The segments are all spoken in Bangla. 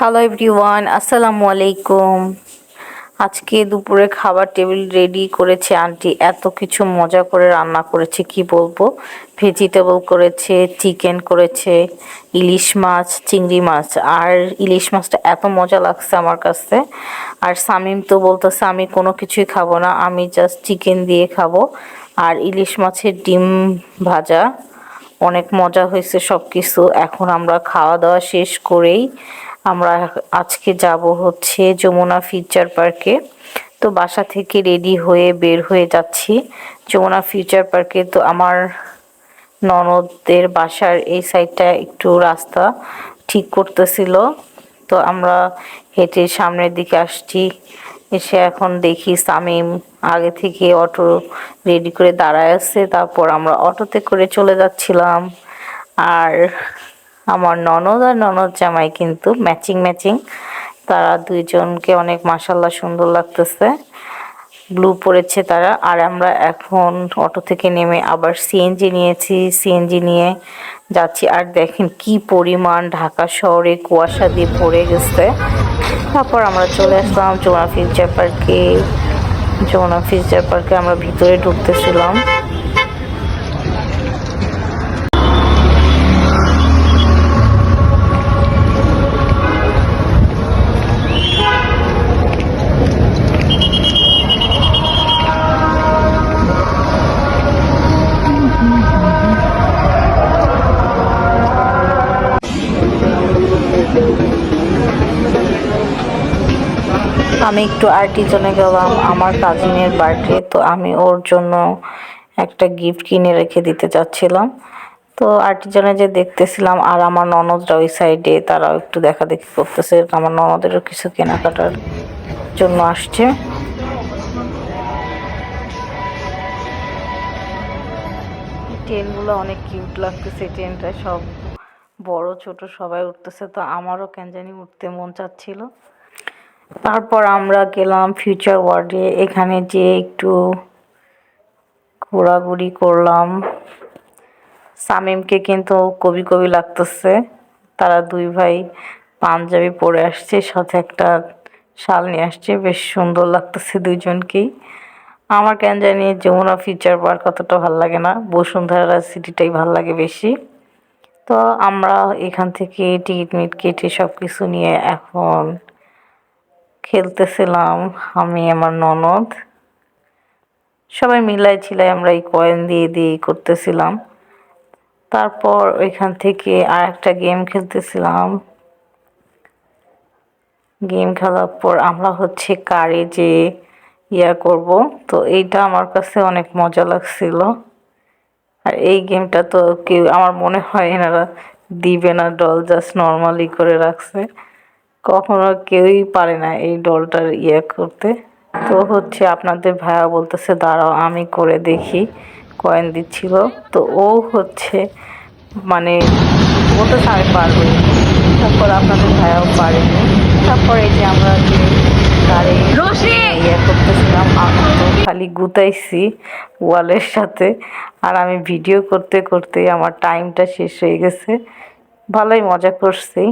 হ্যালো এভরিওয়ান, আসসালামু আলাইকুম। আজকে দুপুরে খাবার টেবিল রেডি করেছে আন্টি। এত কিছু মজা করে রান্না করেছে কি বলবো। ভেজিটেবল করেছে, চিকেন করেছে, ইলিশ মাছ, চিংড়ি মাছ। আর ইলিশ মাছটা এত মজা লাগছে আমার কাছে। আর সামিম তো বলতেছে আমি কোনো কিছুই খাবো না, আমি জাস্ট চিকেন দিয়ে খাবো। আর ইলিশ মাছের ডিম ভাজা, অনেক মজা হয়েছে সব কিছু। এখন আমরা খাওয়া দাওয়া শেষ করেই আমরা আজকে যাব হচ্ছে যমুনা ফিউচার পার্কে। তো বাসা থেকে রেডি হয়ে বের হয়ে যাচ্ছি যমুনা ফিউচার পার্কে। তো আমার ননদদের বাসার এই সাইডটা একটু রাস্তা ঠিক করতেছিল, তো আমরা হেঁটে সামনের দিকে আসছি। এসে এখন দেখি সামিম আগে থেকে অটো রেডি করে দাঁড়ায় আছে। তারপর আমরা অটোতে করে চলে যাচ্ছিলাম। আর আমার ননদ আর ননদ জামাই কিন্তু ম্যাচিং ম্যাচিং, তারা দুইজনকে অনেক মাশাল্লাহ সুন্দর লাগতেছে। ব্লু পরেছে তারা। আর আমরা এখন অটো থেকে নেমে আবার সিএনজি নিয়েছি, সিএনজি নিয়ে যাচ্ছি। আর দেখেন কি পরিমাণ ঢাকা শহরে কুয়াশা দিয়ে ভরে গেছে। তারপর আমরা চলে আসলাম যমুনা ফিউচার পার্কে। যমুনা ফিউচার পার্কে আমরা ভিতরে ঢুকতেছিলাম। আমি একটু আর্টিজনে গেলাম, আমার কাজিনের বার্থডে, তো আমি ওর জন্য একটা গিফট কিনে রেখে দিতে চাচ্ছিলাম। তো আর্টিজনে যে দেখতেছিলাম, আর আমার ননদরা ওই সাইডে তারাও একটু দেখাদেখি করতেছে। আমার ননদেরও কিছু কেনাকাটার জন্য আসছে। ট্রেনগুলো অনেক কিউট লাগতেছে, ট্রেনটা সব বড় ছোট সবাই উঠতেছে, তো আমারও কেন জানি উঠতে মন চাচ্ছিল। তারপর আমরা গেলাম ফিউচার ওয়ার্ল্ডে। এখানে যে একটু ঘোরাঘুরি করলাম। সামিমকে কিন্তু কবি কবি লাগতেছে। তারা দুই ভাই পাঞ্জাবি পরে আসছে, সাথে একটা শাল নিয়ে আসছে, বেশ সুন্দর লাগতেছে দুইজনকেই। আমার কেন জানি যমুনা ফিউচার পার্ক অতটা ভাল লাগে না, বসুন্ধরা সিটিটাই ভাল লাগে বেশি। তো আমরা এখান থেকে টিকিট মিট কেটে সব কিছু নিয়ে এখন খেলতেছিলাম। আমি আমার ননদ সবাই মিলাই ছিলাই আমরা এই কয়েন দিয়ে দিয়ে করতেছিলাম। তারপর ওইখান থেকে আর একটা গেম খেলতেছিলাম। গেম খেলার পর আমরা হচ্ছে কারে যে করব, তো এইটা আমার কাছে অনেক মজা লাগছিল। আর এই গেমটা তো কেউ আমার মনে হয় এনারা দিবে না, ডল জাস্ট নর্মালি করে রাখছে। কখনো কেউই পারে না এই ডলটার করতে। তো হচ্ছে আপনাদের ভাইয়া বলতেছে দাঁড়াও আমি করে দেখি, কয়েন দিচ্ছিল। তো ও হচ্ছে মানে বলতেছে আমি পারবো। তারপর আপনাদের ভাইয়াও পারেনি। তারপর এই যে আমরা যে গাড়ি করতেছিলাম, আমি তো খালি গুতাইছি ওয়ালের সাথে। আর আমি ভিডিও করতে করতে আমার টাইমটা শেষ হয়ে গেছে। ভালোই মজা করছি।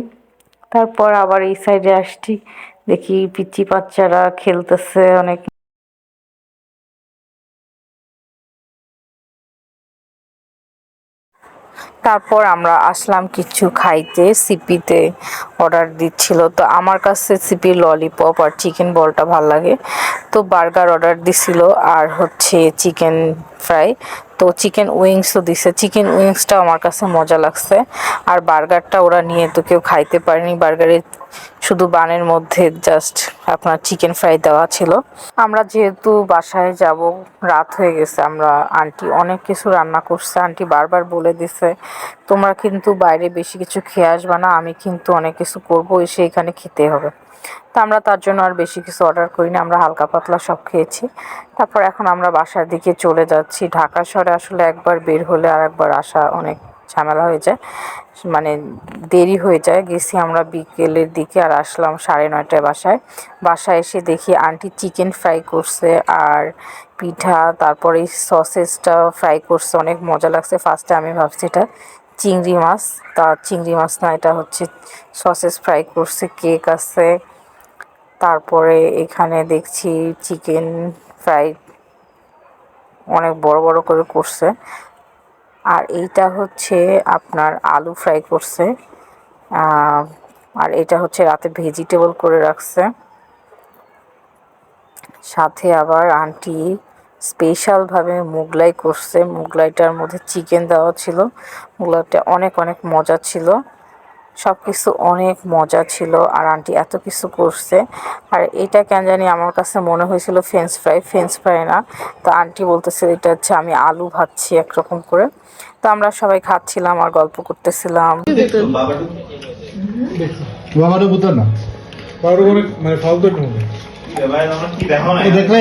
তারপর আবার এই সাইডে আসছি, দেখি পিচ্চি বাচ্চারা খেলতেছে অনেক। তারপর আমরা আসলাম কিছু খাইতে। সিপিতে অর্ডার দিচ্ছিল, তো আমার কাছে সিপির ললিপপ আর চিকেন বলটা ভাল লাগে, তো বার্গার অর্ডার দিছিল আর হচ্ছে চিকেন ফ্রাই। তো চিকেন উইংসও দিছে, চিকেন উইংসটাও আমার কাছে মজা লাগছে। আর বার্গারটা ওরা নিয়ে তো কেউ খাইতে পারেনি, বার্গারে শুধু বানের মধ্যে জাস্ট আপনার চিকেন ফ্রাই দেওয়া ছিল। আমরা যেহেতু বাসায় যাব, রাত হয়ে গেছে, আমরা আন্টি অনেক কিছু রান্না করছে। আন্টি বারবার বলে দিছে তোমরা কিন্তু বাইরে বেশি কিছু খেয়ে আসবা না, আমি কিন্তু অনেক কিছু করবো, এসে এখানে খেতে হবে। তো আমরা তার জন্য আর বেশি কিছু অর্ডার করিনি, আমরা হালকা পাতলা সব খেয়েছি। তারপর এখন আমরা বাসার দিকে চলে যাচ্ছি। ঢাকা শহরে আসলে একবার বের হলে আর একবার আসা অনেক ঝামেলা হয়ে যায়, মানে দেরি হয়ে যায়। গেছি আমরা বিকেলের দিকে, আর আসলাম 9:30টায় বাসায়। বাসায় এসে দেখি আন্টি চিকেন ফ্রাই করছে আর পিঠা, তারপরে সসেসটা ফ্রাই করছে, অনেক মজা লাগছে। ফার্স্টে আমি ভাবছি এটা চিংড়ি মাছ, চিংড়ি মাছ না, এটা হচ্ছে সসেস ফ্রাই করছে, কেক আছে, তারপরে এখানে দেখছি চিকেন ফ্রাই অনেক বড় বড় করে করছে, আর এইটা হচ্ছে আপনার আলু ফ্রাই করছে, আর এটা হচ্ছে রাতে ভেজিটেবল করে রাখছে। সাথে আবার আন্টি স্পেশালভাবে মোগলাই করছে, মোগলাইটার মধ্যে চিকেন দেওয়া ছিল, মোগলাইটা অনেক অনেক মজা ছিল, সব কিছু অনেক মজা ছিল। আর আন্টি এত কিছু করছে, আর এটা কেন জানি আমার কাছে মনে হয়েছিল ফ্রেঞ্চ ফ্রাই না। তো আন্টি বলতেছে এটা হচ্ছে আমি আলু ভাজছি একরকম করে। তো আমরা সবাই খাচ্ছিলাম আর গল্প করতেছিলাম। বাবারও বুঝতো না, বাবারও মানে ফালতু দেখলে